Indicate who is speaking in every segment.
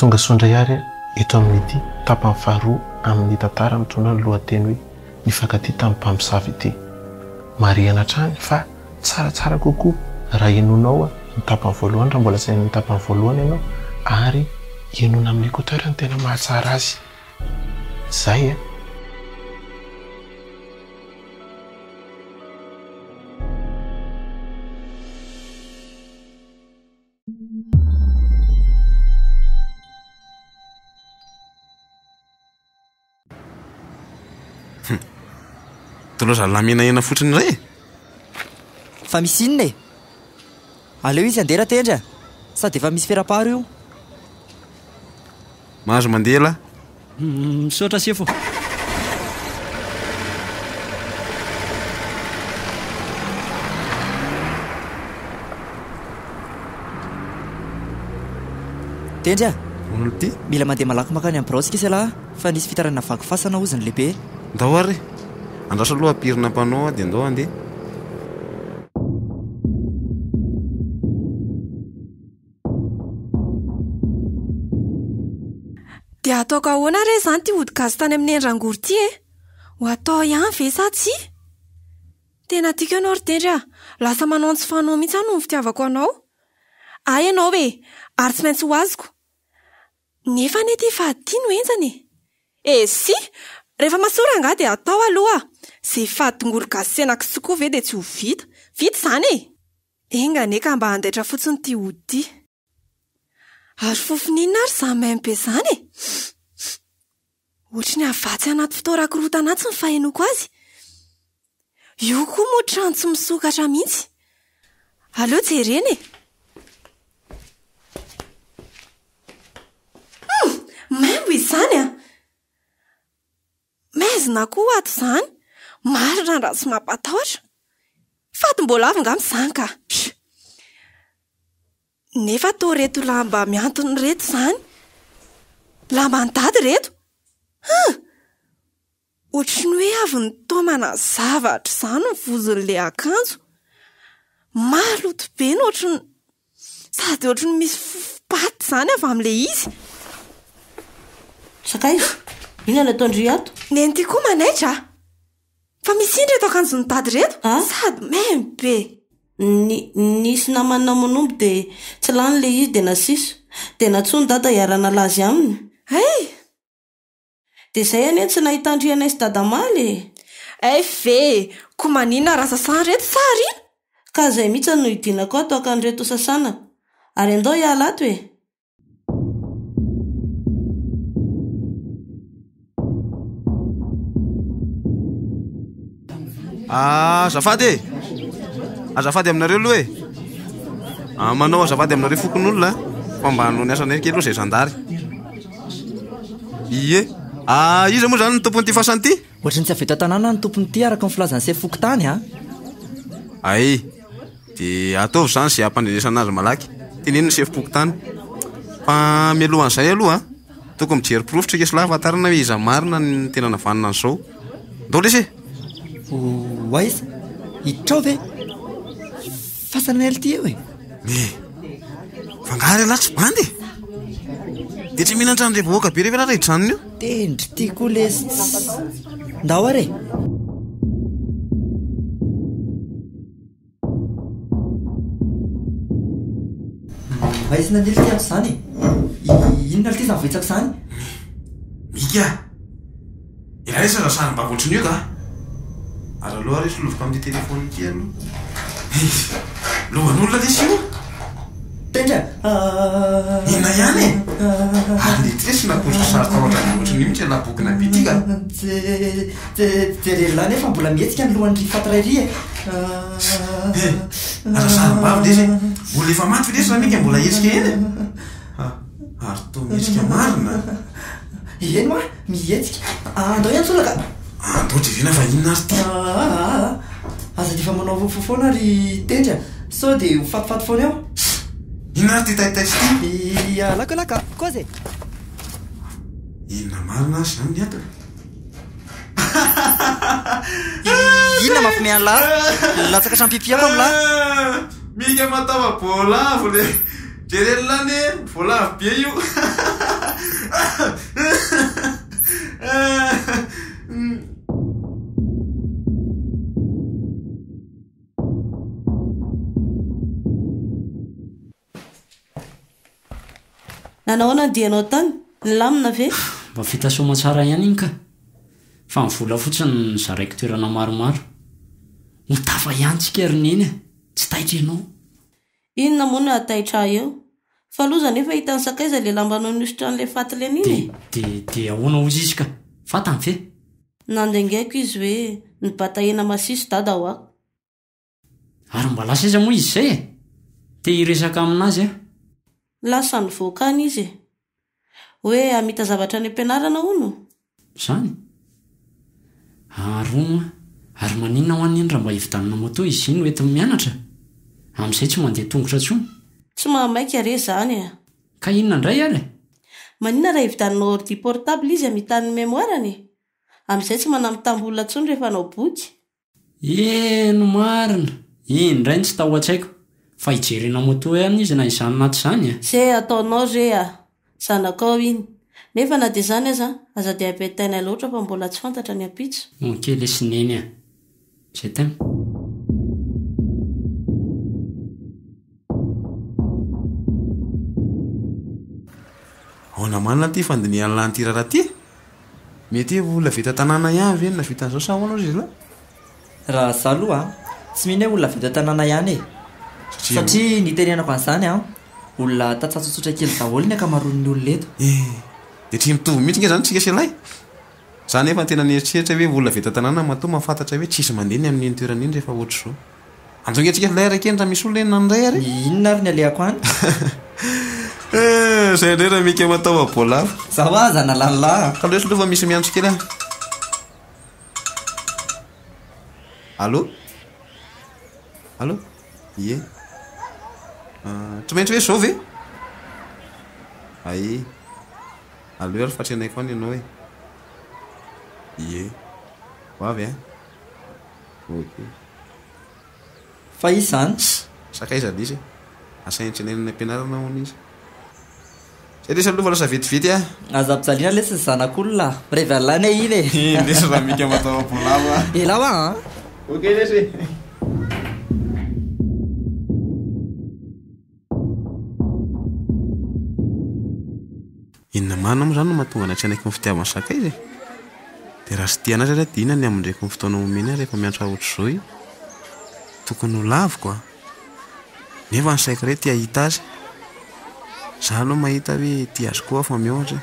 Speaker 1: tonga sondray ary eto amin'ity tapany faharoa amin'ny tantara mitondra ny lohateny hoe nifankatia tamin'ny mpamosavy ity. Marihana trany fa tsaratsara kokoa raha enonao ny tapany voalohany raha mbola sain'ny tapany voalohany ianao ary enona amin'ny écouteur ny tena mahatsara azy. Zay
Speaker 2: Toloza lamina ena fotsiny ray.
Speaker 3: Fa misy inona e? Aleo izy andera tendra. Sady efa misy fera-paro io.
Speaker 2: Mahazo mandela.
Speaker 3: Misaotra sefo. Tendra.
Speaker 2: Ty
Speaker 3: mila mandeha malaky makany amin'ny brosika isy lahy fa nisy fitarana vaky fasana ozy ny lehibe.
Speaker 2: Ndao ary. Andraso aloha apirina mpanao dia ndao andeha.
Speaker 4: Dia ataoko ahoana re zany ty odi-gazy tany amin'ny Endrangory ty e? Ho atao ihany ve sa tsy? Tena tiako ianao ry Tendra, lasa manao tsy fanao mihitsy ano ny fitiavako anao. Ay ianao e, ary tsy maintsy ho azoko. Nefa nety fadiny ho enjany e. Si, rehefa masora nga dia atao aloha. Zay fadingoro-gazy senako sokoa ve dia tsy ho vita. Vita zany e. Engane ka mba handaitra fotsiny ty ody. Ary fofoninina ary zany maimbe zany e. Ohatry ny avatsy anaty fitoran-korotana tsy ny fahenoko azy. Io koa moa trano tsy misokatra mihitsy. Aleo jereny e. Maimbo izany a. Maizina koa ato zany. Marina raha tsy mampatahotra. Faty mbola avy nga mizany ka. Nefa to reto lamba miantony reto zany. Lamba andady reto. Ohatry ny hoe avy ny tomana zavatra zany ny vozin'le akanjo. Maloto be ny ohatry ny sady ohatry ny misy paty zany avy amin'le izy.
Speaker 5: Sakay, ina nataondry ato?
Speaker 4: Nenty koa manaitra. Fa misy indry reto akanjo ny tady reto. Sady maimbo be.
Speaker 5: Nisy namana monomby dia tsy lany le izy dia nasiso. Dia natsony dada iarana lazy aminy.
Speaker 4: Hey!
Speaker 5: Dia zay ane tsy nahitandry anay sy dada maly.
Speaker 4: Ve, koa manina raha sasana reto sary ina.
Speaker 5: Ka zay mihitsy no idinako ato akanjo reto sasana. Ary andao hiala ato e.
Speaker 2: Azafady e. Azafady aminareo aloha e. Manao azafady aminareo fokon'olona fa mba hanao ny asanay kely aloha zay zandary. Iye. Iza moa zany ny tompon'ity fasany ity?
Speaker 3: Ohatry ny tsy avy eto tanàna ny tompony ity araka ny filazan'ny se foko tany a.
Speaker 2: Ay. Dia ataovy zany zay hampandrenesana azy malaky. Teneno ny sefo-poko tany. Fa mialohan'izay aloha tokony mijery porofotra kesy lahy ahafantarana hoe iza marina ny tena navanina an'izao. Ndao lesy e.
Speaker 3: Waiza, hitrao ve? Fasana ely ty eo e.
Speaker 2: Fangary alahy tsy bandy. Dia tsy mihinan-trano rehefa be rehefa raha tranony io.
Speaker 3: Tendry ty koa lesy. Ndao are. Waiza nandely ty ato zany. Inona ty zany vetsako zany?
Speaker 2: Mika. Ila resa raha sary mba voatriny io ka. Ary aloha resy lovoka amin'ny telefony ity aloha. Lohan'olona lesy io.
Speaker 3: Tendra.
Speaker 2: Ina ihany e. Ary le tresy naposo sary tahotra ohatry ny mihitsy laboky nabe ity ka.
Speaker 3: Jerelona nefa mbola mihetsika ny lohan'ny fatrairy e.
Speaker 2: Aza sary mbavy lesy. Mbola efa maty lesy raha mika mbola hetsika eny. Ary toa mihetsika marina.
Speaker 3: Eny ma, mihetsika. Andao ihany solaka.
Speaker 2: Andao jerena fa inona azy ty.
Speaker 3: Aza dia fa manao fofoana ry Tendra. Sao dia ho fatifaty foana eo.
Speaker 2: Inona azy ty taitaitsy ty?
Speaker 3: Lakolaka, koa zay.
Speaker 2: Inona marina azy zany ny ato.
Speaker 3: Inona mampimiany lahy? Latsaka trano pipiako amin'ny lahy.
Speaker 2: Mika matava bolavo le. jerelylany voalavo be io.
Speaker 5: Nanahoana dia anao tany nilamina ve?
Speaker 6: Mba fitasoma tsara ihany iny ka fa mivola fotsiny zaraiko toerana maromaro mitafa ihantsika rineny tsy taitra ianao.
Speaker 5: Inona moa no ataitra eo fa loza nefa hitany sakaiza le lambanao niositra an'ilay fatile an'iny
Speaker 6: de ahoana ozy izy ka fatany ve
Speaker 5: nandengaiko izy hoe nibataena masiso dada ho ako
Speaker 6: ary mba lasa iza moa izy zay te hiresaka aminazy
Speaker 5: lasa ny voakany izy hoe amita zavatra any ampianarana hono
Speaker 6: zany ary maninona ho an'iny raha mba hividanina moto izy iny hoentiny mianatra amin'izay tsy mandeha tongotra tsony
Speaker 5: tsy mahamaika re zany
Speaker 6: ka inona indray ary
Speaker 5: maninona raha hividanina ordi portable izy amitany mémoirany amin'izay tsy manamitambolona tsony rehefa nao boky
Speaker 6: eno marina iny indray ny tsy taho an-tsaiko fa hijerena moto ihany izy na izany naty zany
Speaker 5: zay ataonao re zanakao iny nefa na dia zany aza aza dia ampitaina loatra fa mbola tsy fantatra ny ampitso
Speaker 6: kely sineny zay tena
Speaker 2: Ahoana manina ty fandinihan'ny lantirara ty mety olona vita tanàna ihany ve na vitan'izao sa ahoana izy la
Speaker 3: raha za aloha tsy mihina hoe olona vita tanàna ihany satria nitenenako an'izany olona tatsatsotra kely daholo ny akamaroan'ny olona eto
Speaker 2: dia tsy mitovy mihitsy nge zany tsika selay zany efa tena nieritreritra hoe olona vita tanàna matoa mahafantatra hoe tsisy mandeha ny amin'iny toerana iny rehefa ohatra zao anjongentsika selay araka eny raha misy olona eny nandray ary
Speaker 3: inona ary ny alehako any
Speaker 2: zay indray raha mika matao abolavo
Speaker 3: zaho aza nalanilay
Speaker 2: ka loesy aloha fa misy miantso kely allo allo ie tsy maintsy hoe zao ve ay allo ary fatrenaiko any ianao e ie hoavy ok
Speaker 3: fa izy zany
Speaker 2: sakaiza izy asaintrenenany ampianarana hony izy zay lesy aloha fa lasa vetivety
Speaker 3: aza mpijaliana lesy ny zanak'olona revalany iny
Speaker 2: lesy raha mika matao abolava
Speaker 3: elawa
Speaker 2: ok lesy inona manina moa zany no mahatonga anatrenaiko ny fitiavany sakaiza dia raha sy tiana azy raha dina ny amin'ndraiky ny fotoana omeny rehefa miantra ohatra zao io tokony ho laviko nefa ny saiko re tia hita azy za aloha mahita hoe tia azy koa fa mihoatra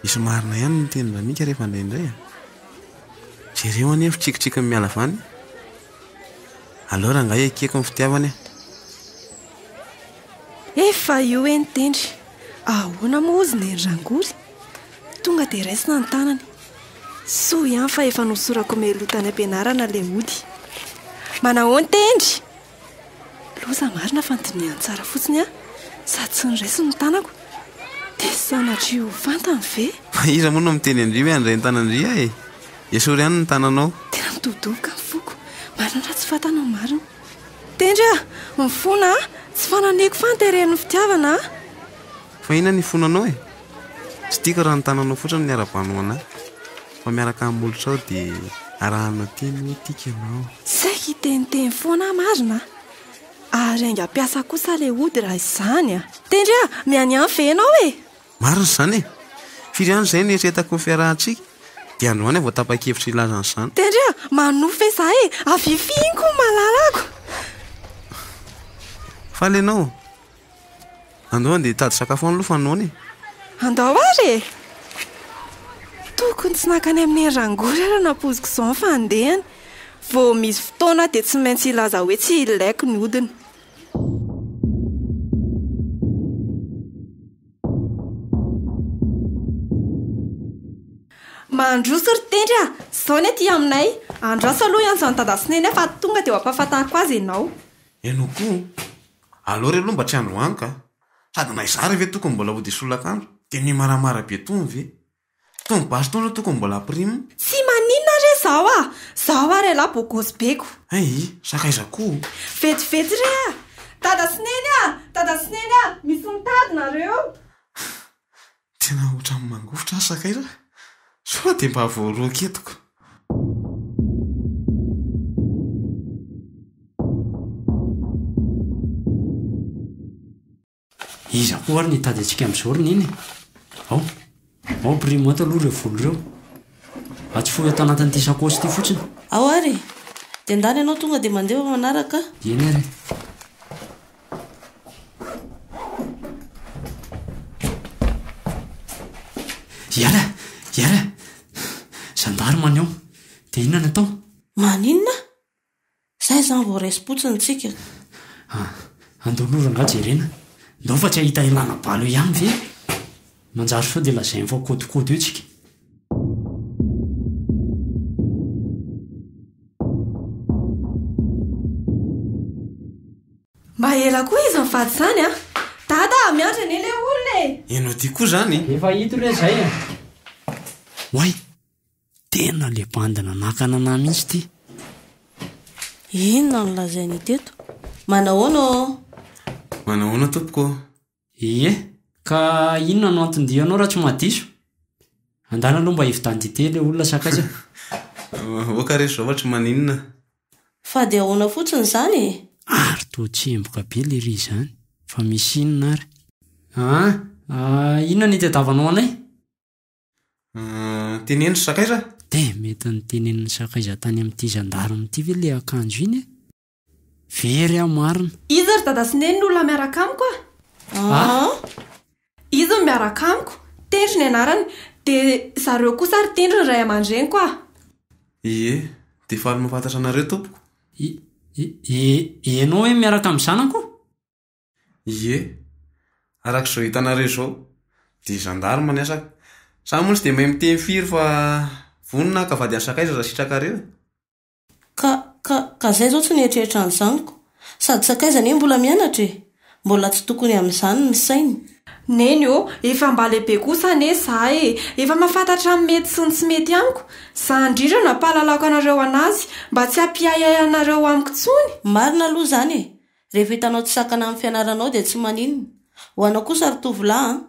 Speaker 2: misy marina ihany ny teny ramika rehefa indraindray jereo any fitsikitsiky ny miala vany aleo raha nga ekeko ny fitiavany
Speaker 4: efa io eny tendry ahoana moa ozy ny rangory tonga dia raisina ny tanany soa ihany fa efa nosorako melotany ampianarana le ody manahoany tendry loza marina fandiniany tsara fotsiny sady tsy nyraiso ny tanako dia sanatrio fantany ve
Speaker 2: fa iza moa no miteny andria hoe andray ny tanandria esory ihany ny tananao
Speaker 4: tena mitovidovoka ny foko marina raha tsy fantanao marina tendry mifona tsy fananeko fanteren'ny fitiavana
Speaker 2: fa ina ny fonanao tsy tiako raha ny tananao fotsiny ny ara-bano anahy fa miaraka amin'olotra ao dia arahana teny hoe tika ianao
Speaker 4: saika iteniteny foana marina ary ainga-piasa kosa le ody raha izany tendry miany any venao
Speaker 2: marina zany firy any izay nieritretako ny fiarahantsika dia androany vao tapa-kevitra ilazany izany
Speaker 4: tendry manofa za avifiniko malalako
Speaker 2: fa lenao androany dia tady sakafo any lofa noany
Speaker 4: andao ary tokony tsy nakany amin'ny rangory raha napoziko izao ny fandehany vao misy fotoana dia tsy maintsy ilaza hoe tsy ilaiko ny odiny mandroso ry tendry zao ny aty aminay andraso aloha ihany izany tadasineny fa tonga dia ampahafantariko azy ianao
Speaker 2: ianao koa aloha re aloha mba tsy androany ka sady na izary ve tokony mbola ody solakandro dia ny maramara be tony ve tony basy tony tokony mbola prime
Speaker 4: tsy maninona re zao zao ary ala bogosy beko
Speaker 2: ay sakaiza koa
Speaker 4: vetivety re tadasineny Tadasinena, misy mitadinareo.
Speaker 2: Tena ohatran'ny mangofotra Sakaiza. Sao dia mba voaroa ketiko.
Speaker 6: Iza koa ary nitady antsika amin'izao rony iny. Ao primoata aloha ireo volo ireo. Atsy fohy atao anatin'ity sakosy ity fotsiny.
Speaker 5: Ao ary, dia ndany ianao tonga dia mandeha manaraka.
Speaker 6: Eny ary. Yara, zandary man eo. Dia inona natao?
Speaker 5: Maninona? Zay zany vao resy-potsiny tsika.
Speaker 6: Andolora nga jerena. Ndao fa tsy ahita ilana balo ihany ve? Manjary sao dia lazay fa kodikody eo tsika.
Speaker 4: Mba ela koa izy mivady izany a. Dada, miandry anie ilay olona e.
Speaker 2: Eno ty koa zany.
Speaker 6: Efa hito re zay a. Hoay, tena le bandina nakana na mihitsy ty.
Speaker 5: Inona no lazainy teto? Manahoana o?
Speaker 2: Manahoana tompoko?
Speaker 6: Ie, ka inona no antondianao raha tsy mahadiso? Andana aloha mba hivitany dite le olona Sakaiza.
Speaker 2: Oka rehetra zao ohatry maninona.
Speaker 5: Fa dia ahoana fotsiny izany e?
Speaker 6: Ary toa tsemboka be le ry izany. Fa misy inona ary? Inona ny tediavanao anay?
Speaker 2: Tenenitra Sakaiza?
Speaker 6: Dia mety ny teneniny Sakaiza tany amin'ity zandariny ity ve le akanjo iny e? Very aho marina.
Speaker 4: Izy ry Dadasineny no olona miaraka amiko a. Izy no miaraka amiko. Tendry ny anarany. Dia zareo kosa ary tendry ny ray aman-dreny koa.
Speaker 2: Ie, dia faly mahafantatra anareo tompoko.
Speaker 6: Ianao hoe miaraka amin'ny zanako?
Speaker 2: Ie, arak'izao hitanareo zao dia zandary maniasaka. Samy moa tsy dia mahay miteny firy fa vonina ka vady any Sakaiza raha sitrakareo.
Speaker 5: Ka zay zao tsy nietrehitra ny zaniko. Sady Sakaiza anie mbola mianatra e. Mbola tsy tokony amin'izany ny sainy.
Speaker 4: Neny o, efa mba lehibe kosa ane za e. Efa mahafantatra ny mety sy ny tsy mety amiko. Za indrindra nampahalalako anareo anazy mba tsy hampiayay anareo amiko tsony.
Speaker 5: Marina aloha zany e. Rehefa hitanao tsy sakana amin'ny fianaranao dia tsy maninona. Ho anao kosa ry tovolahy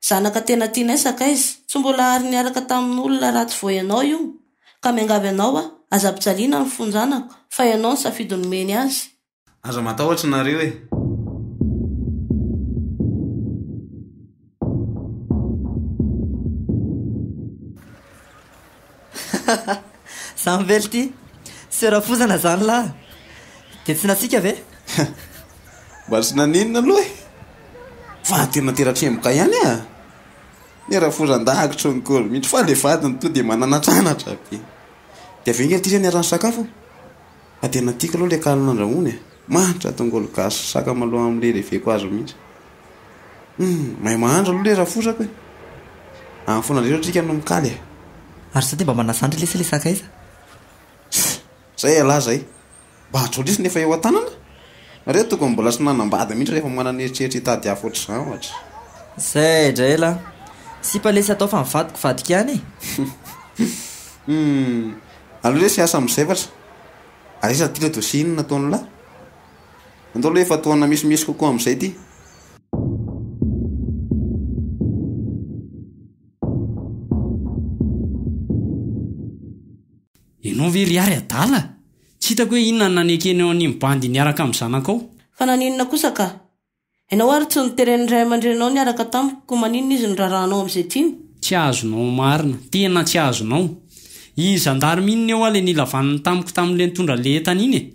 Speaker 5: zanaka tena tianay Sakaiza. Tsy mbola ary niaraka tamin'olona ratsy vao ianao io. Ka miangavy anao aza-pijaliana ny fonjanako fa ianao ny safidy nomeny azy.
Speaker 2: Aza matahotra nareo e.
Speaker 3: Sambely ty. Serafozana zany lahy. Dia tsy nasika ve?
Speaker 2: Mba tsy naninona aloha e. Fa tena teratsemboka ihany a. Nerafozan-dahakitra ny kory mihitsy fa le vadiny to dia mananatranatra be. Dia avengely ty zay niarany sakafo. Fa tena tiako aloha le kalina andrahony e. Manitra tongolo gasy sakamaloha amin'le leveko azo mihitsy. Mahay mahandro aloha le rafozako e. Amin'ny fonandreo trika no mikaly e.
Speaker 3: Ary sa dia mba manasandry lesy le Sakaiza?
Speaker 2: Zay alahy zay. Mba hatrolisa nefa eo an-tanana. Reo tokony mbola sy nanambady mihitsy rehefa mananeritreritra hitady afo ohatr'izany ohatra.
Speaker 3: Zay drela. Sy palesy atao fa mivadiko vadika ihany e.
Speaker 2: Aloha le sy asa mizevatra. Arisa ty le dosie inona nataony lahy. Andao aloha efa toana misimisy kokoa amin'izay ty.
Speaker 6: Ianao ve ry ary adala? Tsy hitako hoe inona nanekeny eo an'iny bandy niaraka amin'ny zanako ao.
Speaker 5: Fa naninona kosa ka? Ianao ary tsy niteren'ny ray aman-drenao niaraka tamiko maninona izy nirarahanao amin'izay tiny?
Speaker 6: Tsy azonao marina, tena tsy azonao. I zandary minina eo le nilavaniny tamiko tamin'le nitondra le entana iny e.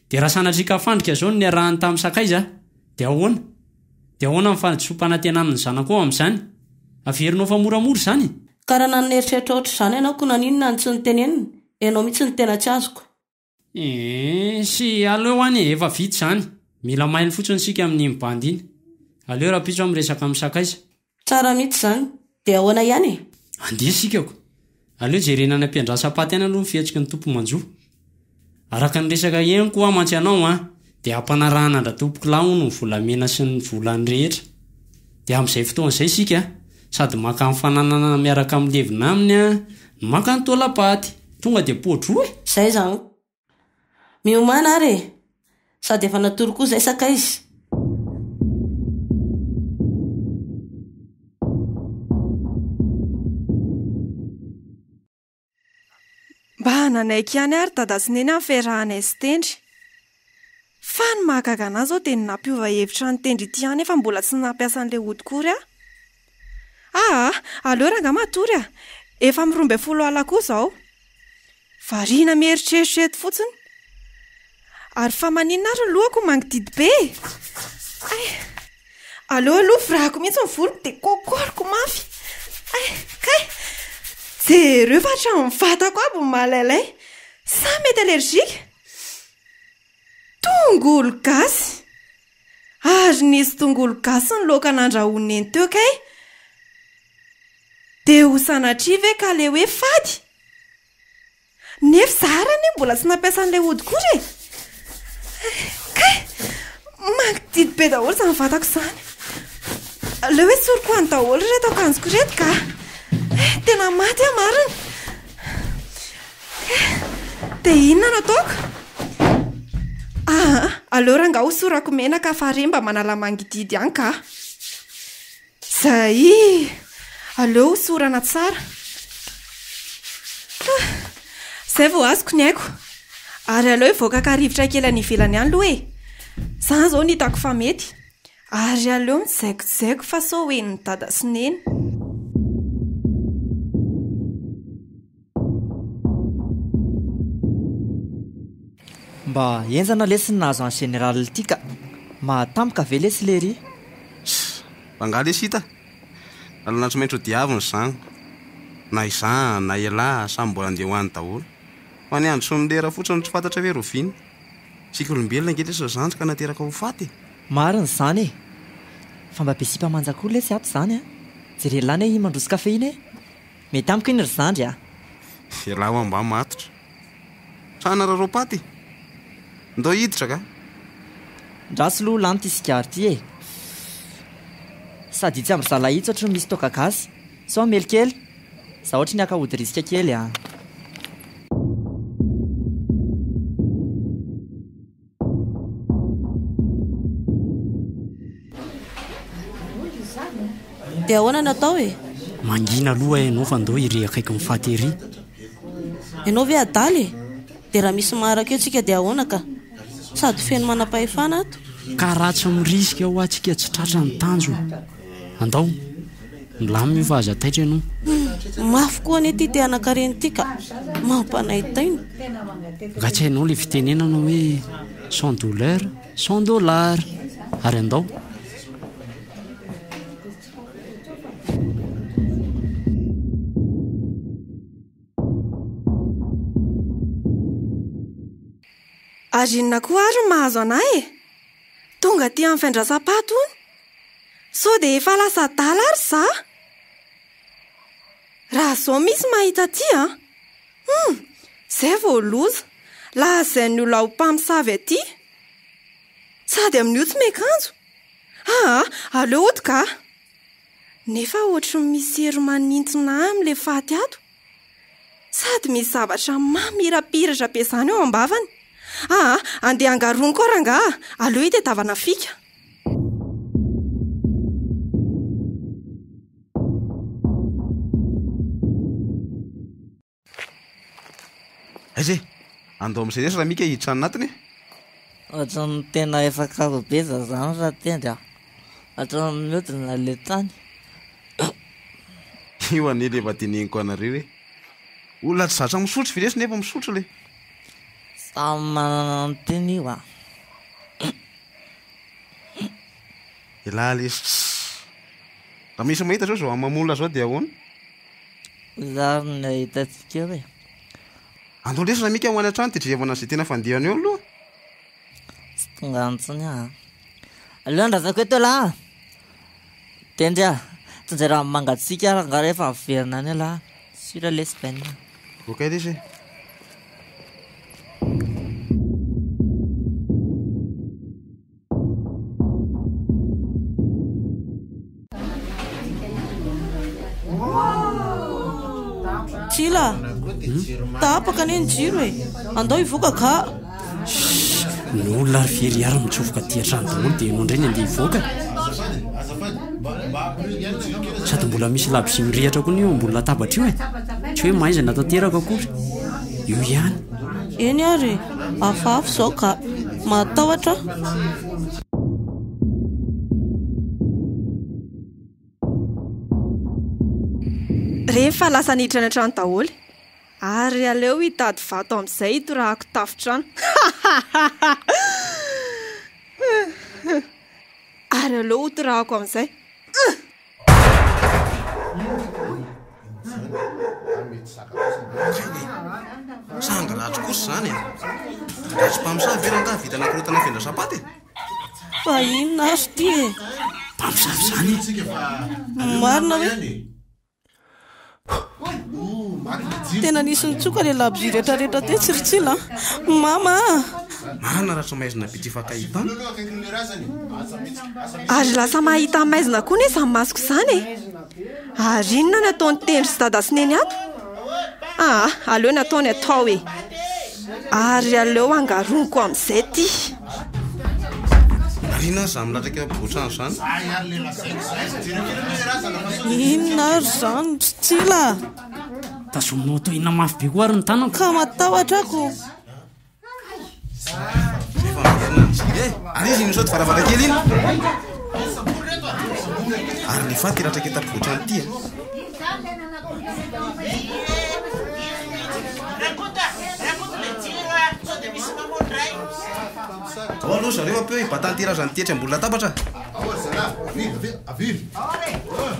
Speaker 6: Dia raha sanatrika fandrika zao ny arahany tamin'ny Sakaiza, dia ahoana? Dia ahoana ny fandisopana tena amin'ny zanako ao amin'izany? Averinao fa moramora izany?
Speaker 5: Ka raha naneritreritra ohatr' izany ianao ko naninona ny tsy nitenenina? Ianao mihitsy ny tena tsy azoko.
Speaker 6: Sy aleo any efa vita izany. Mila mainy fotsiny sika amin'ny bandy iny. Aleo raha pitso amin'ny resaka amin'ny Sakaiza.
Speaker 5: Tsara mihitsy izany. Dia ahoana ihany e?
Speaker 6: Andeha sikako. Aleo jerena any ampiandrasa-paty any aloha ny fihetsiky ny tompo manjo. Araka ny resaka henoko aho mantsy anao dia ampanarahana andra tompoko lahy no volamena sy ny volany rehetra. Dia amin'izay fotoan'izay sika sady maka amin'ny fananana miaraka amin'ny levina aminy no maka ny tolapaty. Tonga dia podro e.
Speaker 5: Zay zany. Miomana ary e. Sady efa natory koa zay Sakaiza.
Speaker 4: nanaiky ihany ary dada sy neny am'fiarahanay sy tendry fa ny mahagaga anazy zao dia nampiova hevitra ny tendry ity ihany efa mbola tsy nampiasa an'ilay hodikory aleo ranga matory efa mirombe 10 alina koa izao variana mieritreritrety fotsiny ary fa maninona ary lohako mangididy be aleo virahako mihitsy ny voloko dia kokoriko mafy jereo fa hatramin'ny vatako aby ny malailay sa mety alerjika tongolo gasy ary nisy tongolo gasy ny loaka nandrahoany eny teo kay dia ho sanatria ve ka le hoe fady nefa zarany mbola tsy nampiasa an'ilay hodikory kay mangididy be daholo izany vatako izany le hoe soroko any daholo reto akanjoko reto ka tena maty marina dia inona no ataoko aleo ranga ho sorako menaka fa re mba manala mangididy any ka zay aleo ho sorana tsara zay vao azoko ny aiko ary aleo hivoaka ka rivotra kely any ivelany any loha zany zao ny hitako fa mety ary aleo mijaikojaiko fa sao hoe ny dada sy neny
Speaker 3: mba enzana lesy ny nahazo any général ity ka mahatampoka ve lesy lery
Speaker 2: manga lesy hita alanatso maintsy ho diaviny zany na izany na ialahy samy mbola andeha ho any daholo fa ny andro sy ny lera fotsiny tsy fantatra hoe roviny sika olombelona angelesa zanjy ka nateraka ho faty
Speaker 3: mariny zany fa mba besipa manjakory lesy ato zany jerelany hoe mandroso kafe iny mety amiko iny ry zandry
Speaker 2: ialahy ho amba matotra sana raropaty ndao hiditra ka
Speaker 3: ndrasy loha lany ty sikary ty sady tsy amry zalahitsy ohatry ny misy toka gasy sao melikely za ohatra ny akahody risika kely
Speaker 5: dia ahoana natao
Speaker 6: mangina aloha ianao fa ndao iry akaiky mifaty ery
Speaker 5: ianao ve adaly dia raha misy maharaka eo tsika dia ahoana ka sady feno manam-pahefana ato
Speaker 6: ka ratsy mirisika ao atsika tsy tratra ny tanjo andao milamy fa aza taitra ianao
Speaker 5: mafy koa ny ity dia anakareny ity ka mampanahitainy
Speaker 6: nga tsy hainao le fitenenana hoe $100 $100 ary andao
Speaker 4: ary inona koa ary mahazo anay tonga ty amin'ny fiandrasam-pato ony sao dia efa lasa dala ary za raha zao misy mahita ty zay vao loza lazainy olona ho mpamosavy aty sady amin'ny io tsy mekanjo aleo oto ka nefa ohatry misy hery manintona amin'le faty ato sady misy zavatra mamirapiratra be zany eo ambavany andeha angarony koa ranga aleo hitetavana fika
Speaker 2: aize andao amin'izay resy raha mika hiditra anatiny
Speaker 7: ohatrany tena efa karobeza zany raha tendry ohatrany miodina le tany
Speaker 2: io ane le vadineniko anareo hoe olona tsy zatra misotro vilesy nefa misotro le
Speaker 7: samy manana ny teny io
Speaker 2: ilahy lesy raha misy mahita zao zao mamolona zao dia ahoana
Speaker 7: zary ny ahitatsika hoe
Speaker 2: andao lesy raha mika ho any an-trano tedrevana zay tena fandehany eo aloha
Speaker 7: tsy tonga antsony aleo andrazako eto laha tendry tonjay raha mangatsika ranga rehefa averina any laha sira lesy baina
Speaker 2: okay lesy
Speaker 5: tsila tapaka any ny jiro andao hivoaka ka
Speaker 6: ny olona ry very ary mitsofoka ty atrano daholo dia ianao indray ny andeha hivoaka sady mbola misy labisi mirehatra koa ny eo mbola latabatra io tsy hoe maiza natateraka akory io ihany.
Speaker 5: Eny ary afafy zao ka matahotra.
Speaker 4: Rehefa lasa niditra ny trano daholo ary aleo hitady vato amin'izay hitorahako tafitrano. Ary aleo hitorahako amin'izay.
Speaker 2: Sanga latro kosa zany latro mpamosavy veranga vita nakorotana fendra sapaty
Speaker 5: Fa inona azy ty
Speaker 6: mpamosavy zany
Speaker 5: marina hoe tena nisy nitsoka le labzy rehetrarehetra te tsiritsila mama
Speaker 2: marina ratro maizina bitsy fakahitana
Speaker 4: Ary lasa mahita maizina koa ny samy masoko izany Ary inona ny ataony tendry sy dada sy neny ato aleo ny ataony atao hoe ary aleo angaroniko amin'izay ty
Speaker 2: arina za milatraka botrano zany
Speaker 5: inona ary zany tsitsila
Speaker 6: tazominao to inona mafy be koa ary ny tanako
Speaker 5: ka matahotra ako
Speaker 2: ary izy iny sao ty varavarakely iny ary lefa ty ratraka eta botrano ty aloha zareo ampeo batantyra zany tetry ambony latabatra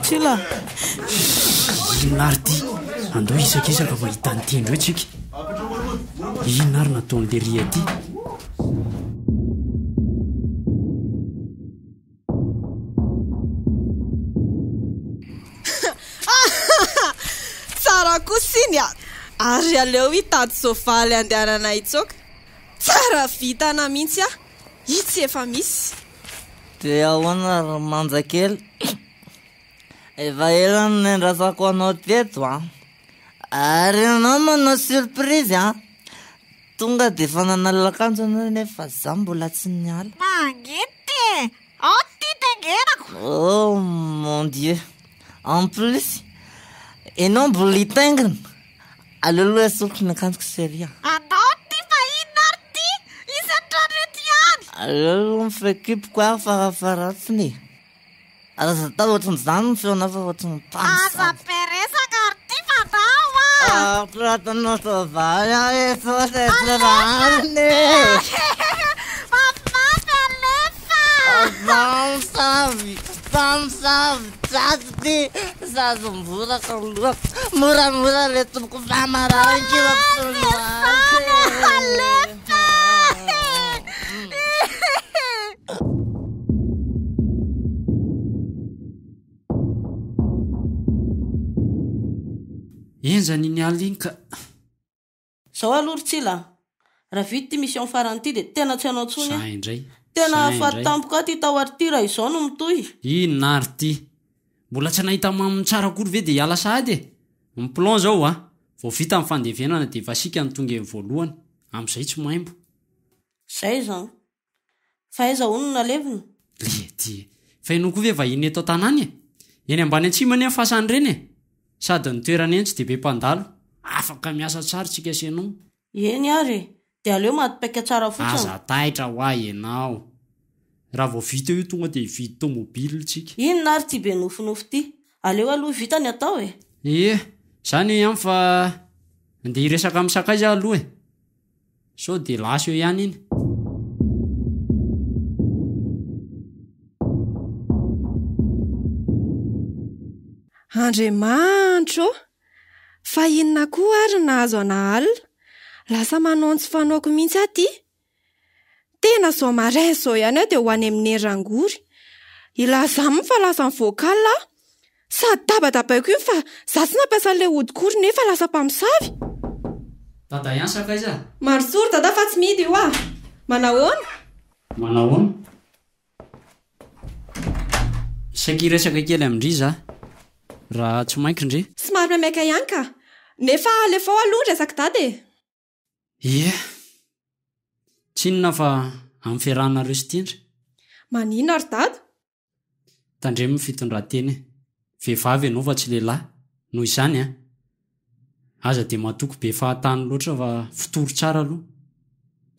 Speaker 5: tsila
Speaker 6: inona ary ty andao isakisaka mahita ny tendro hoe tsika inona ary nataon'le ria ty
Speaker 4: tsara kosiny ary aleo hitady sovaly andehanana itsoka tsara vitana mihitsy itsy efa misy
Speaker 7: dia ahoana ry manjakely efa elany nendrasako anao teto ary anao manao surprise tonga dia efa nanalakanjo anao nefa za mbola tsy niala
Speaker 8: mangety ao ty tengerako
Speaker 7: oh mon dieu en plus enao mbola hitaingina aleoloha asotro ny akanjoko seria
Speaker 8: anao ty fa inona ary ty isantrarety ihany
Speaker 7: aleoloha mifekipiko aho farafaratsiny aza tao ohatran'izany ny feona fa ohatran'ny
Speaker 8: aza peresaka ary ty fanao
Speaker 7: pratanao sovaly esotetrarany
Speaker 8: mafimafy alefa
Speaker 7: samsavy tsaty zazomboraka lohako moramora le tompoko famarankivapsoloaky
Speaker 6: enzany iny aliny ka
Speaker 5: zao alory tsila raha vity ty mission farany ty dia tena tsy hanao tsony
Speaker 6: za indray
Speaker 5: tena fatampoka ty tao ary ty raha izao no mitoy
Speaker 6: inona ary ty mbola tsy nahita maminy tsara akory ve dia hiala sahady ny plan zao vao vita amin'ny fandevenana dia efa sika ny tonga ny voalohany amin'izay tsy maimbo
Speaker 5: zay zany fa aiza hono nalevina
Speaker 6: le ty fa ino koa ve vahiny eto tanany eny ambany antsimany amin'ny fasany ireny sady ny toerana eny tsy dia be mpandalo afaka miasa tsara tsika senao
Speaker 5: eny ary dia aleo matipaika tsara fotsiny
Speaker 6: aza taitra ho ahy ianao raha vao vita eo tonga dia vidy tomobily tsika
Speaker 5: inona ary ty be nofinofo ty aleo aloha vita ny atao
Speaker 6: zany ihany fa ndeha hiresaka amin'ny sakaiza aloha sao dia lasa eo ihany iny
Speaker 4: Andriamanitro fa inona koa ary nahazo anaalina lasa manao tsy fanaoko mihitsy aty tena zao maray zao ihany dia ho any amin'ny erangory ilazamy fa lasa ny voakala sady dabadabaiko io fa za tsy nampiasa an'ilay hodikory nefa lasa mpamosavy
Speaker 6: dada ihany sakaiza
Speaker 4: marosory dada fa tsy midy io manao
Speaker 6: ahoana saika iresaka kely amindry za raha tsy mainky ndre
Speaker 4: somary mamaika ihany ka nefa lefa ao aloha resaka dady
Speaker 6: tsy inona fa amin'ny fiarahanareo sy tendry
Speaker 4: manina ary dada
Speaker 6: tandremo ny fitondrateny vehivavy ianao fa tsy lehilahy noho izany aza dia matoko be fahatany loatra fa fitoro tsara aloha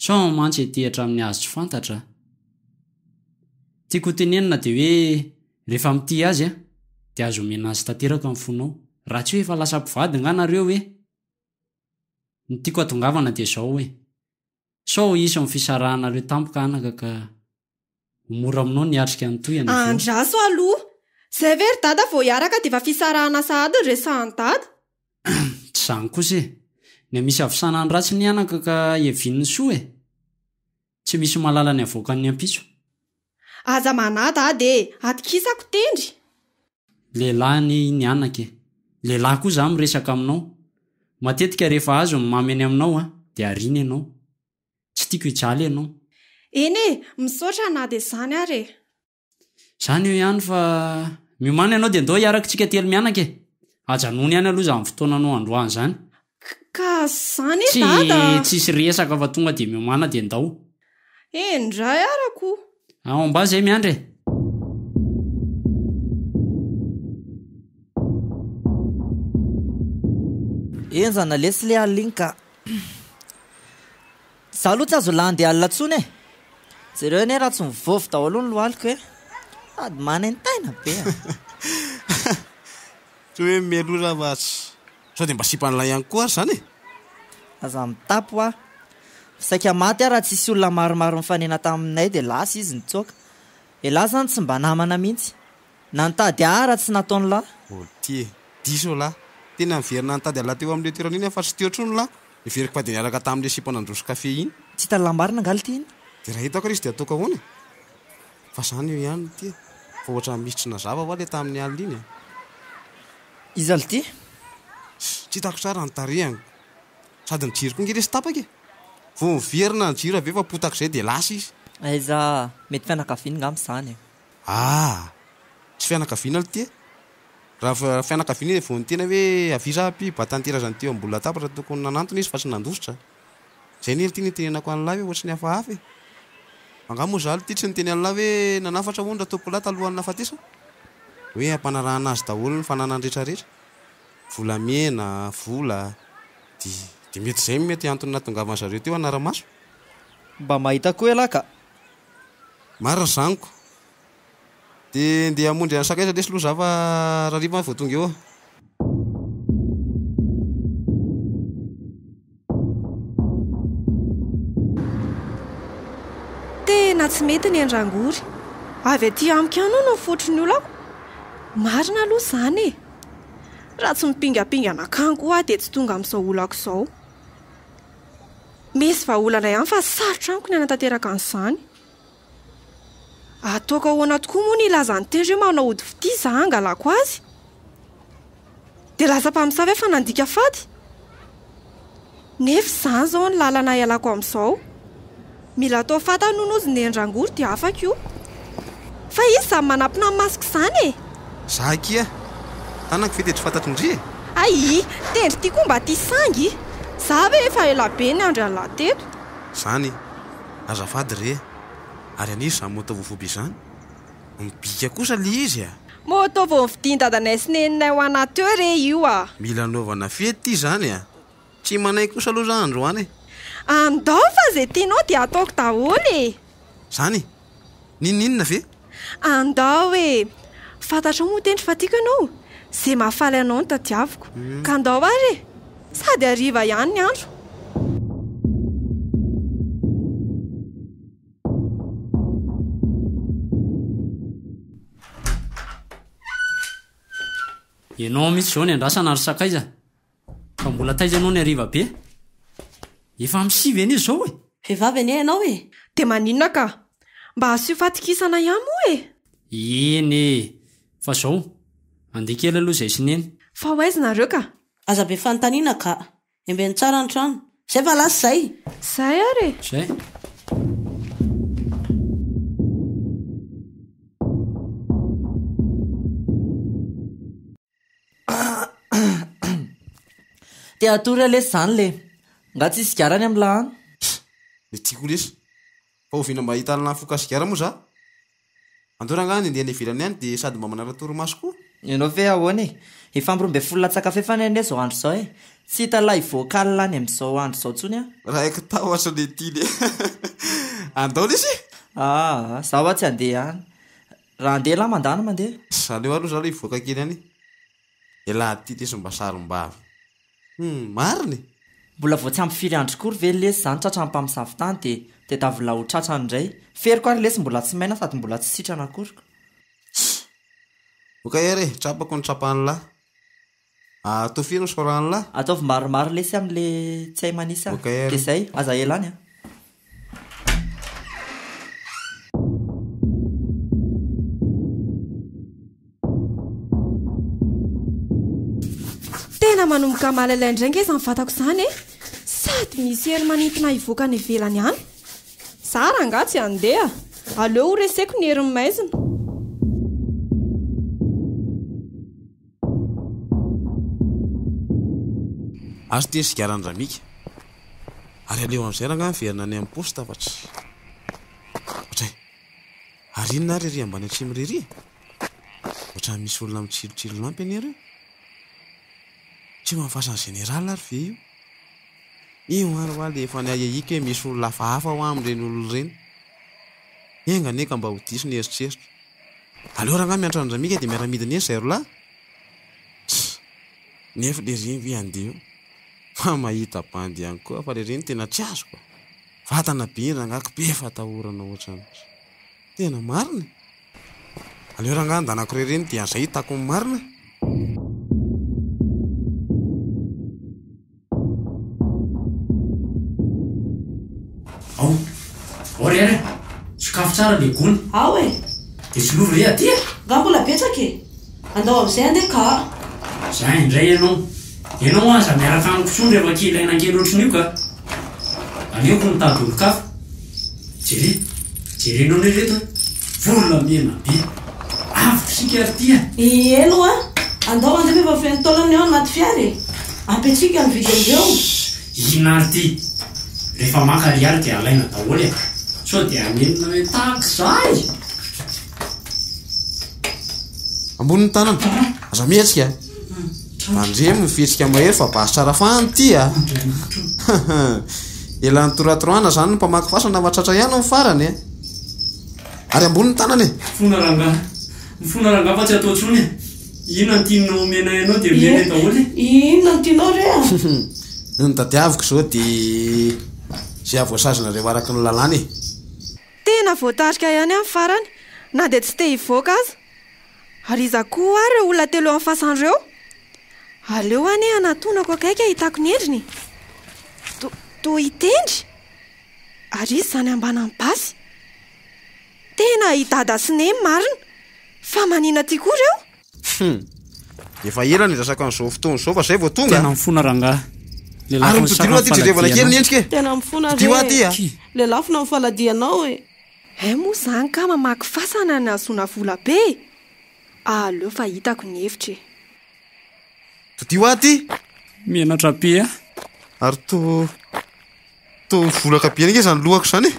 Speaker 6: so mantsy etehitra amin'ny azo tsy fantatra tiako tenenina dia hoe rehefa mity azy a dia azo omena azy tanteraka amin'ny fonao raha tsy hoe efa lasa mpivady nganareo hoe ny tiako atongavana dia zao hoe so isy amin'ny fisarahanareo tampoka anaka ka mora aminao niatrika ny toy
Speaker 4: andraso aloha zay very dada vao hiaraka dia efa fisarahana sahady ny resahany dada
Speaker 6: tsy zany kosa e ny misy avisanany ratsy ny anaka ka evin'ny soa e tsy misy malala ny avoakan'ny ampitso
Speaker 4: aza manada de atokisako tendry
Speaker 6: lehilahy ny anaka e lehilahy koa za miresaka aminao matetika rehefa azo ny mameny aminao a dia arina ianao tsy tiako hijaly ianao
Speaker 4: eny e misaotra na dia zany ary
Speaker 6: zany eo ihany fa miomana ianao dia ndao hiaraka tsika telo mianaka e ajanony ihany aloha zany fotoananao androany zany
Speaker 4: ka zany e dada
Speaker 6: tsisy resaka fa tonga dia miomana dia ndao
Speaker 4: endray arako
Speaker 6: ao mba zay miandry
Speaker 3: eny zana lesy le aligny ka za aloha tsy azo landeha alina tsony e zareo eny raha tsy mivovy daholo ny loaliko hoe sady manentaina be
Speaker 2: tsy hoe melora vatsy sao dia mba sipan'ilay ihany koa ary zany e
Speaker 3: aza mitapo a fisaika maty a raha tsisy olona maromaro mifanena taminay dia lasa izy nitsoaka lahy zany tsy mba namana mihitsy nantady raha tsy nataony lahy
Speaker 2: ty e diso lahy tena miverina nantady ala teo amin'le toerana iny fa tsy teotrony lahy miveriko fa dia niaraka tamin'le sipanandroso kafe iny
Speaker 3: tsy hitalamarina ngali ty iny
Speaker 2: dia raha hitako izy dia ataoko ahoana fa zany eo ihany ty fa ohatra misitry na zava va le tamin'ny alina iny
Speaker 3: izy ali ty
Speaker 2: tsy hitako tsara nytarehany sady ny jiro ko nge resy tapaka e vo miverina ny jiro ave fa potaka izay dia lasa izy
Speaker 3: aiza mety fianakaviana ngamy zany
Speaker 2: tsy fianakaviana al ty raha fianakaviana vo ny tena hoe avisapy batanterazany teo ambola tapatra tokony nanantona izy fa tsy nandositra zay nery ty nytenenako an'lahy hoe ohatsy ny hafahafa e angamo zaly ty tsy nyteny an'lahy hoe nanafatra ondra tompolahy talohan'ny nafatesa hoe ampanarahana azy daholo ny fananany rehetrarehetra volamena vola dia mety zay mety antony natongavana zareo teo anaramaso
Speaker 3: mba mahita koa elahy ka
Speaker 2: marina zaniko dia ndeha hamonjy any sakaiza lesy loha zafa rariva vao tonga eo
Speaker 4: tena tsy mety ny andrangory avy aty amiko ihany no fotry ny olako marina aloha zany e raha tsy mipingapingana kanko a dia tsy tonga amin'izao olako izao misy vaolana ihany fa sarotra amiko ny anatanteraka an'izany ataoko ahoana tokoa moa ny ilazany tendry hoe manao ody fity za angalako azy dia lasa mpamosavy fa nandika fady nefa izany izao ny lalana ialako amin'izao mila atao fata nono izy ny andrangory dia afaka io fa izy zany manampina amin'ny masoko izany e
Speaker 2: za kia tanako fetedry fantatrondry e
Speaker 4: ai tendry tia koa mba tia sangy za ve efa elabe ny andry an'lahy teto
Speaker 2: zany azafady re ary anizy zany moto vovoby izany mibika kosa le izy
Speaker 4: moto vo mividin-dadanay sy neninay ho anaty eo re io
Speaker 2: mila naovana fety ty zany tsy manay kosa aloha za androany
Speaker 4: andao fa zay tianao dia ataoko daholo e
Speaker 2: zany ninninona ve
Speaker 4: andao e fantatra moa tendry fa tiako ianao zay mahafaly anao ny tadiaviko ka andao ary e sady ariva ihany ny andro
Speaker 6: ianao mihitsy zao ny andrasana ary sakaiza fa mbola taiza anao ny ariva be efa misivy eny izy zao e
Speaker 5: vehivavy anie ianao e
Speaker 4: dia maninona ka mba asio fatikisana ihany moa e
Speaker 6: eny e fa zao andeha kely aloha izay sineny
Speaker 4: fa ho aizinareo ka
Speaker 5: aza be fanontaniana ka embeny tsara ny trano zay fa lasa zay
Speaker 4: zay ary
Speaker 6: zay
Speaker 3: tia atory lesy zany le nga tsy isy garany amin'ny lahany
Speaker 2: ny tiako lesy fa ovina mba hitalana foka sigara moa za andorangany ndeha ny ivelany ihany dia sady mba manara toromaso koa
Speaker 3: Ianao ve ahoana e? Efa ambirombe folo latsakafefa ny zao andro zao e. Tsy hita lahy voakalina any amin'izao andro zao tsony a.
Speaker 2: Raiko tao atrany tiny andao lesy
Speaker 3: zaho tsy handeha any. Raha handeha lahy mandana mandeha.
Speaker 2: Zaleo aloha zaleo ivoaka kely any ela ty tesy mba sarom-bavy mariny
Speaker 3: Mbola vao tsy ampifiry andro kory ve lesy zany tratra mpamosavy tany de davila ho tratrany indray. Feriko ary lesy mbola tsy maina sady mbola tsy sitrana akoriko.
Speaker 2: oka ery trapako ny trapany lahy atao firy ny sorany lahy
Speaker 3: Ataovy maromaro lesy amin'le tsy hay manisa.
Speaker 2: Okay.
Speaker 3: De zay aza elany a.
Speaker 4: Tena manomboka malalay indray nge izany vatako izany e. Sady misy hery manintona hivoaka ny ivelany any. Zara nga tsy handeha. Aleo ho reseko ny hery maizina.
Speaker 2: azo ty sigaran-dramika ary aleo amin'izay raha nga verina any amin'ny posta fatry ohatray arinona ary ry ambany atsimo rery ohatra misy olona mitsilotsilo lampy any ary tsy mahafasan'ny général ary ve io ary ho ale efa ny ahiahika hoe misy olona hafahafa ho amin'ireny olona ireny enganeka mba ho diso ny heritreritra aleo raha nga miantra andramika dia miaramidina eny zay ro lahy nefa le reny ve andeo fa mahita bandy ihany koa fa le reny tena tsy azoko vatana be rangaky be fatahorana ohatrany tena marina aleo raha nga andanako reny dia an'izay hitako ny marina
Speaker 6: Orery sakafo tsara le gony
Speaker 5: ao e
Speaker 6: dia tsy lova re aty
Speaker 5: nga mbola betsaka e andao amin'izay andeha ka
Speaker 6: zay indray ianao aza miaraka amiko tsony rehefa kilaina angely ohatrin'io ka aleoko mitady olo-kafa jerenao ny reto volamena be avosika ary tya
Speaker 5: eno a andao andeha efa feno taolana eo anaty fiary ampetsika ny vidy andreo
Speaker 6: ina ary ty rehefa maka riary dia alaina daholy a so dia amenona hoe tahaka zay
Speaker 2: amboniny tanana aza mihetsika andremo mifetsika mahery fa basy tsara fany ty a elan'ny toratoroana zany ny mpamaky fasana mahatratra ihany ny farany e ary amboniny tanana e
Speaker 6: mifona ranga fa tsy atao tsony inona ny tianao omena ianao dia mena daholy
Speaker 5: inona ny tianao re a
Speaker 2: ny tadiaviko zao dia zay avoasazina rehefa araky ny lalàna e
Speaker 4: Tena voatarika ihany amin'ny farany na dia tsy te hivoaka aza. Ary iza koa ary olona telo amin'ny fasan'ireo. Aleo any anatonako akaiky hitako ny endriny. To hitendry. Ary izy zany ambana ny basy. Tena hidada sy nemy marina. Fa manina ty koa ireo.
Speaker 2: efa ela ny zasaka an'izao fotoana izao fa zay vao tonga
Speaker 6: tena mifona rangahy
Speaker 2: ary mitodilo ty jerevana kely ny endrika
Speaker 5: tena mifona
Speaker 2: dio aty a
Speaker 5: lelafina amin'ny faladianao e
Speaker 4: moa zany ka mamaky fasana ny azona vola be. Aleo fa hitako ny hevitra.
Speaker 2: todio aty
Speaker 6: mianatra be a
Speaker 2: ary to volaka be nge zany lohako zany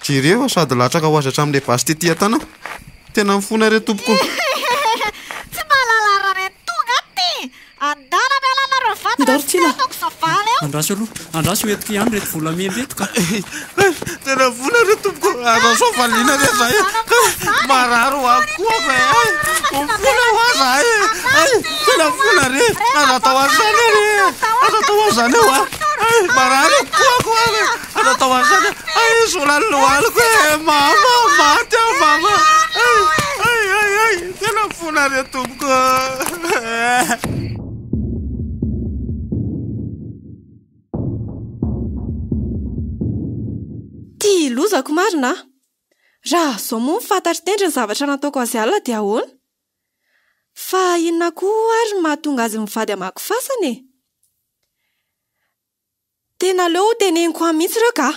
Speaker 2: jereo sady latraka ho azy hatramin'ilay basy tety atana tena mifona re tompoko
Speaker 8: tsy mahalala re tonga ty andana mialana ro vatanaatoko zavaly eo
Speaker 6: andraso aloha andraso hoentiko ihany reto volameny reto ka
Speaker 2: tena mifona re tompoko azao valiana re zay mararo akoako mifona ho aza tena mifona re aza atao azany re aza atao azany eo mararo akoako aza atao azany solany lohaloko mama maty aho mama tena mifona re tompoko
Speaker 4: Ty lozako marina. Raha zao moa mifantatry tendry ny zavatra nataoko azy alina dia ahoana? Fa inona koa ary mahatonga azy mivady amaky fasana e? Tena leo ho teneniko amin'ny mihitsy ireo ka.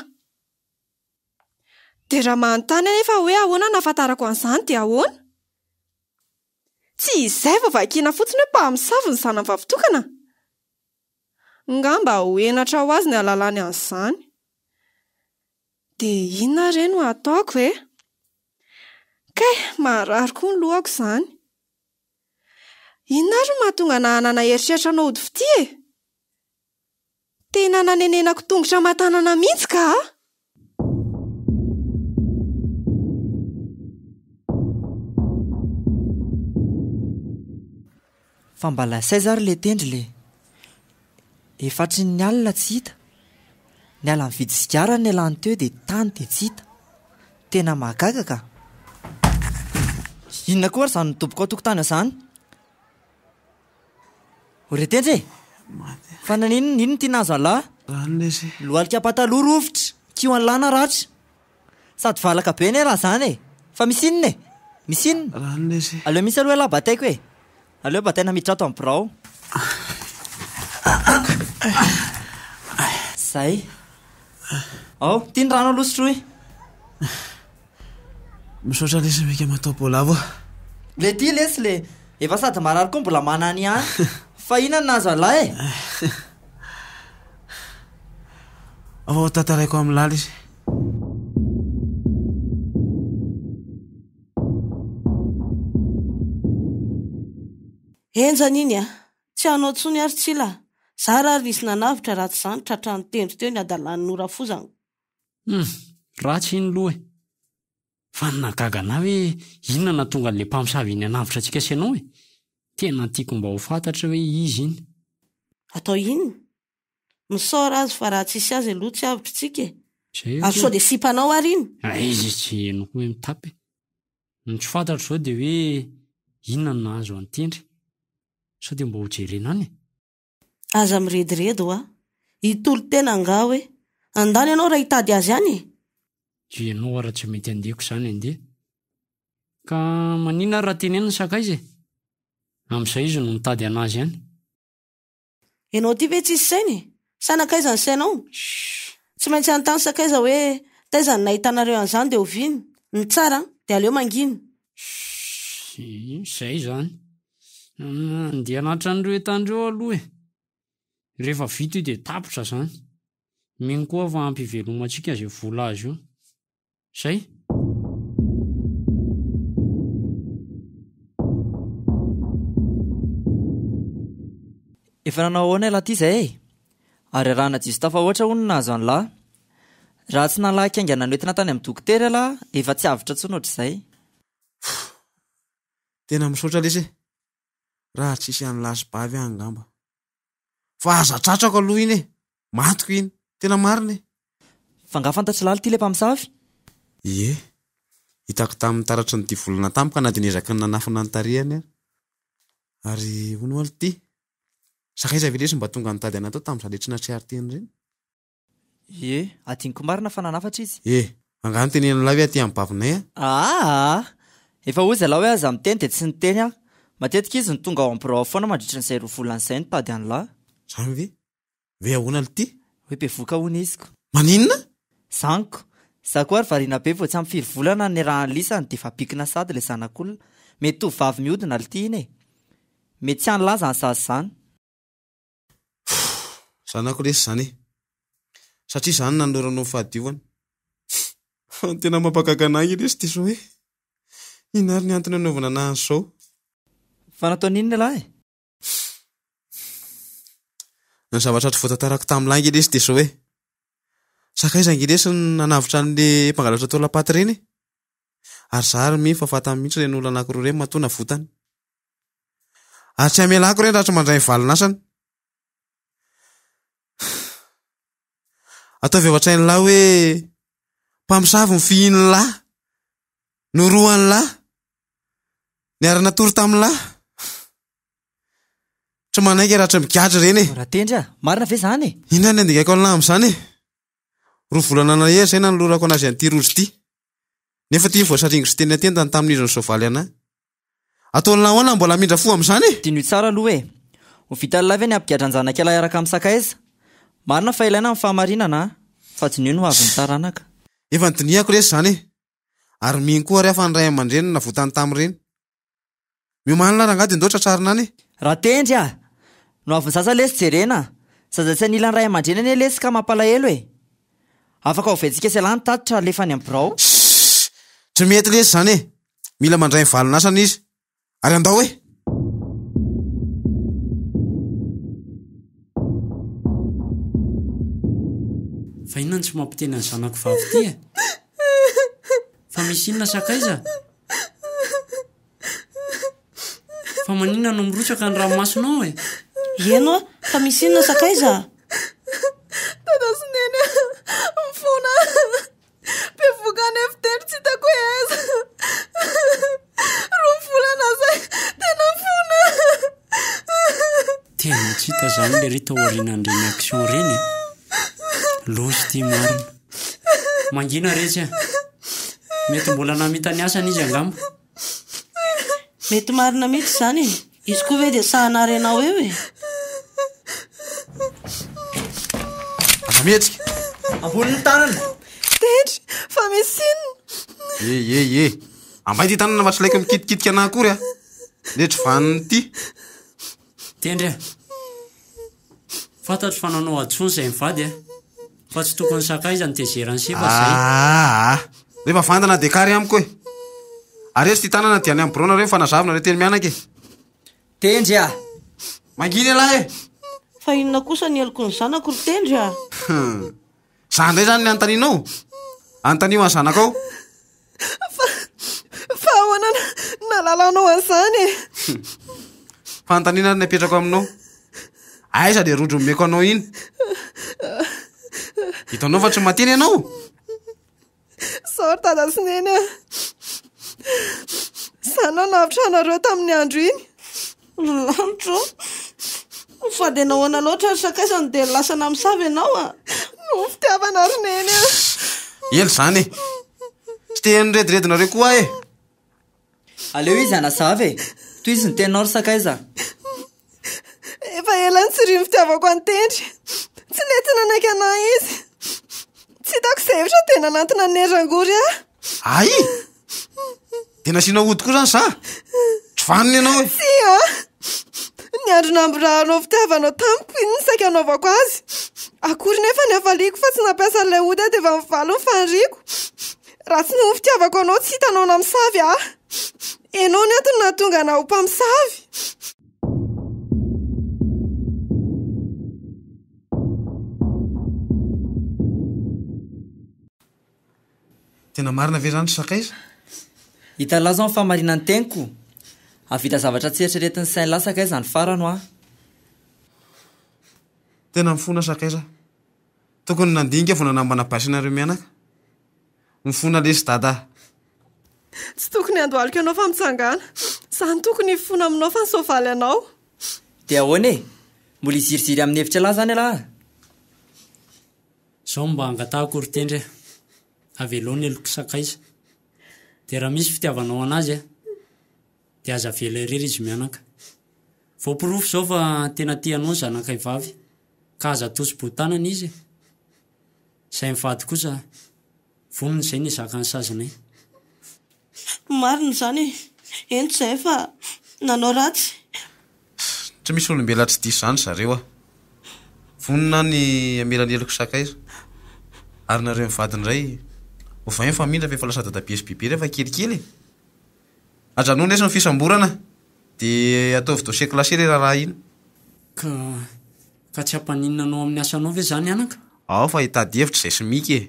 Speaker 4: Dia raha manontany anefa hoe ahoana nahafantarako an'izany dia ahoana? Tsy izay fa vakiana fotsiny hoe mpamosavy ny zanany vavitokana. Ngamba ho enatra ho azy ny alalany an'izany. Dia inona re no ataoko e? Kay, marary koa ny lohako izany. Inona ary mahatonga nahanana eritreritra anao ody fity e? Tena nanenenako tongotra matanana mihitsy ka?
Speaker 3: Fa mba lasay zary le tendry le. Efatry ny alina tsy hita. Ny ala mividy sigara ny alany teo dia tany dia tsy hita. Tena mahagaga ka. Inona koa ary izany nitoboko ao tokotany izany? Ore tendry e? Fa ninona tia nahazo an'lahy? Lohalika pataloha rovitra, kio an'lana ratra. Sady valaka be ne raha izany e. Fa misy inona e? Misy inona? Aleo misy aloha lahy bataiko e. Aleo bataina miditra ato amin'ny birao. Zay. Ao, tia ny rano alosotro e.
Speaker 2: Misaotra lesy meka matao bolavo.
Speaker 3: Le tia lesy le. Efa sady marary koa mbola manany ihany. Fa inona nahazo an'lahy e?
Speaker 2: Avao tantaraiko amin'ny lala izy.
Speaker 5: Enjany iny a, tsy hanao tsony ary tsila. Zara ary nisy nanavitra ratsy izany tratra ny tendry teo ny adalan'ny ora fozana.
Speaker 6: Ratsy iny loha e. Fa nagaga na hoe inona na tonga le mpamosavy iny anavitra antsika sy anao e. Tena tiako mba ho fantatra hoe izy iny.
Speaker 5: Atao iny? Misaora azy fa raha tsisy azy aloha tsy avitra tsika e. Ary sao dia sipanao ary iny?
Speaker 6: Izy tsy henoko hoe mitapy. Ny tsy fantatra zao dia hoe inona no nahazo an'ny tendry. Sao dia mba ho jerena any e.
Speaker 5: Aza mirediredy ho a. Itolo tena nga hoe. Andany ianao raha hitady azy any e.
Speaker 6: Ianao raha tsy mety andeko izany andeha. Ka manina raha tenenina sakaiza e. Amin'izay izy no mitady anazy ihany.
Speaker 5: Ianao ty ve tsisy sainy? Sanakaiza ny sainao? Tsy maintsy anontany sakaiza hoe taiza ny nahitanareo an'izany dia oviany. Ny tsara dia aleo manginy.
Speaker 6: Izay izany. Andeha hanatra an'ireo entandreo aloha e. Rehefa vita io dia tapitra izany. Mino koa fa hampivelomantsika izay vola azy io. Izay.
Speaker 3: Efa nanao ahoana lahy ty izay e? Ary arahana jiso tafahoatra hono nahazo an'lahy. Raha tsy nalaky aingana noentina tany amin'ny dokotera lahy, efa tsy avitra tsony ohatr'izay.
Speaker 2: Tena misaotra lesy e. Raha tsisy an'lahy sy bavy angamba. Fa aza tratrako aloha iny e. Matiko iny. Tena marina e.
Speaker 3: Fa nga fantatry laly ty le mpamosavy?
Speaker 2: Ie. Hitako tamin'ny taratry ny volana tampoka na dia niezaka ny nanafina ny tarihany ary hono aly ty. Sakaiza ve lesy mba tonga nitady anatao tamin'izany le tsy natrehary teny ireny?
Speaker 3: Ie, adiniko marina fa nanafatra izy.
Speaker 2: Angano tenenina lahy hoe aty amin'ny bavinay
Speaker 3: efa ozy lahy hoe aza miteny dia tsy niteny aho. Matetika izy ny tonga ao amin'ny birao foana mandritra n'izay roa volana izay nitady an'lahy.
Speaker 2: Zany ve? Ve ahoana aly ty?
Speaker 3: Hoe be voka hono iziko.
Speaker 2: Maninona?
Speaker 3: Zaniko. Za koa ary variana be vao tsy amin'ny 5 volana ny rahan'ny lisany dia fabikina sady ilay zanak'olona. Mety tovavy mihodina aly ty iny e. Mety tsy an'laza ny zazy izany.
Speaker 2: Zanako lesy izany e. Satria izany nanoranao fahadiovana. Tena mampagaga anahy lesy ty sao hoe. Inona ary ny antony anaovana anazy sao?
Speaker 3: Fa nataon'inona lahy?
Speaker 2: Ny zavatra tsy voatantarako tamin'lahy lesy dia sao hoe. Sakaiza lesy nanavitra an'le mpangalatra tao lapaty ireny. Ary zary mi fa fatany mihitsy ireny olona anankiroa ireny matona votany. Ary tsy hamelako ireny raha tsy mandray valinasana. Ataovy ao an-tsainy lahy hoe mpamosavy ny fihiny lahy, noroany lahy, niarana tory tamin'ny lahy. Tsy manaiky raha tsy migadra ireny e.
Speaker 3: Raha tendry marina ve izany e?
Speaker 2: Inona ny andikako an'lahy amin'izany e? Roa volana na hery izay nanolorako anazy an'ity rozy ity. Nefa ty voasaringo sy teny atentany tamin'izy ny soavaly anahy. Ataon'ny lahy hoana mbola mindra fo amin'izany e?
Speaker 3: Dino tsara aloha e. Ho vita lahy ve ny ampigadran-janak'ela iaraka amin'ny sakaiza? Marina fa ilaina amin'ny fahamarinana fa tsy nio no avy ny taranaka.
Speaker 2: Efa nydiniako resy izany e. Ary mino koa rehefa ny ray aman-dreny navotany tamin'ireny. Miomanina raha ngady ndoatra tsarina any e.
Speaker 3: Raha tendry no avy ny zaza lesy jerena. Zaza tsy anilan'ny ray aman-dreny ane lesy ka mampalahelo e. Afaka ho ventsika sy alany tatitra alefa ny amin'ny birao.
Speaker 2: Tsy mety lesy izany e. Mila mandray ny valinasana izy. Ary andao e.
Speaker 6: tsy mampiteny any zanako vavy ty fa misy inona sakaiza fa maninona no mirotsaka ny ranomasonao
Speaker 5: eno fa misy inona sakaiza
Speaker 4: Tadasineny mifona mpiavokany efitendry tsy hitako eza roa volana zay tena mifona
Speaker 6: tena tsy hita zany le rita aorianan'ireny action reny lozy ty marina mangina retsy mety mbola namitany asany izy angamba
Speaker 5: mety marina mihitsy zany izy koa ve dia sahanarenao eo
Speaker 2: mihetsika
Speaker 3: amboniny tanana
Speaker 4: tendry fa misy inona
Speaker 2: ambay ty tanana mba tsy laiko mikitikitika anahy akory letry vaniny ty
Speaker 6: tendry fantatro fa nanao adsony zay mivady fa tsy tokony sakaiza ny tezerany sefa zay
Speaker 2: rehefa vandana dekary amiko ary etsy ty tanana diany amin'ny borona reo fanazavina re teny mianaka
Speaker 3: tendry
Speaker 2: manginy alahy
Speaker 5: fa inona kosa ny eloko ny zanako ry tendry
Speaker 2: za ndray zany ny anontanianao anontanio any zanakao
Speaker 4: fa ahoana nalalanao an'izany
Speaker 2: fanontanina ny apetrako aminao aiza de rodro meko anao iny hitanao fa tsy mateny ianao
Speaker 4: sor Tadasineny sana navitra anareo tamin'ny andro iny
Speaker 5: lanitro fa de nahoana loatra ry sakaizany de lasa namisavy ianao
Speaker 4: no fitiavana rineny
Speaker 2: ely zany tsy teny rediredinareo koa
Speaker 3: aleo izy anazavy toy izy ny teninao ry sakaiza
Speaker 4: efa elany tsy ry ny fitiavako any tendry tsy nety nanaiky anahy izy tsy hitako izay evitra tena nantina ny erangory
Speaker 2: ay de nasiana ody koa zany za tsy vaniny ianao
Speaker 4: sy ny andro namborahanao fitiavanao tamiko iny ny saika anaovako azy akory nefa ny afaliako fa tsy nampiasa n'ilay ody dia efa mivalo ny fanriako raha tsy no fitiavako anao tsy hitanao namisavy enao ny antony nahatonga na ho mpamisavy
Speaker 2: tena marina ve zany sakaiza
Speaker 3: hita laza ny famarinany teniko avita zavatra tsy eritreretin'ny sainy lasaka izy zany farano
Speaker 2: tena mifona sakaiza tokony nandinika vo nanambana basinareo mianaka mifona lesy dada
Speaker 4: tsy tokony andoaliko ianao fa mitsangana zany tokony hifona aminao fa ny soavaly anao
Speaker 3: dia ahoana mbola iziriziry amin'ny hevitra lahy zany alahy
Speaker 6: zao mba angatahako ry tendry aveloany eloko sakaiza de raha misy fitiavanao anazy de aza vela irery izy mianaka voapirofo zao fa tena tianao zanakay vavy ka aza tosy botanana izy zay mivady kosa vonony zay ny zakany sazanay
Speaker 5: marina zany ento zay fa nanao ratsy
Speaker 2: tsy misy olombela tsy diso zany zareo vonona ny amelany eloko sakaiza ary nareo mivadiny ray ovay fa mindra fa efa lasa dadabe sy bibe rehefa kelikely ajanony resy ny fisamborana de ataovy dosie klasy re raha iny
Speaker 6: ka tsy hampaninina anao amin'ny asanao ve zany anaka
Speaker 2: ao fa hitady hevitra zay sy miky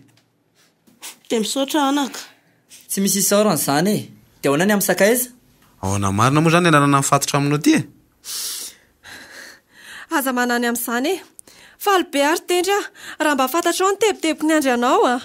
Speaker 5: de misaotra anaka
Speaker 3: tsy misy isaorany zany de ahoana ny amin'ny sakaiza
Speaker 2: aona marina moa zany anarana mifatotra aminao ty
Speaker 4: aza manany amin'izany fa alibe ary tendry raha mba fantatrao ny teboteboko ny andry anao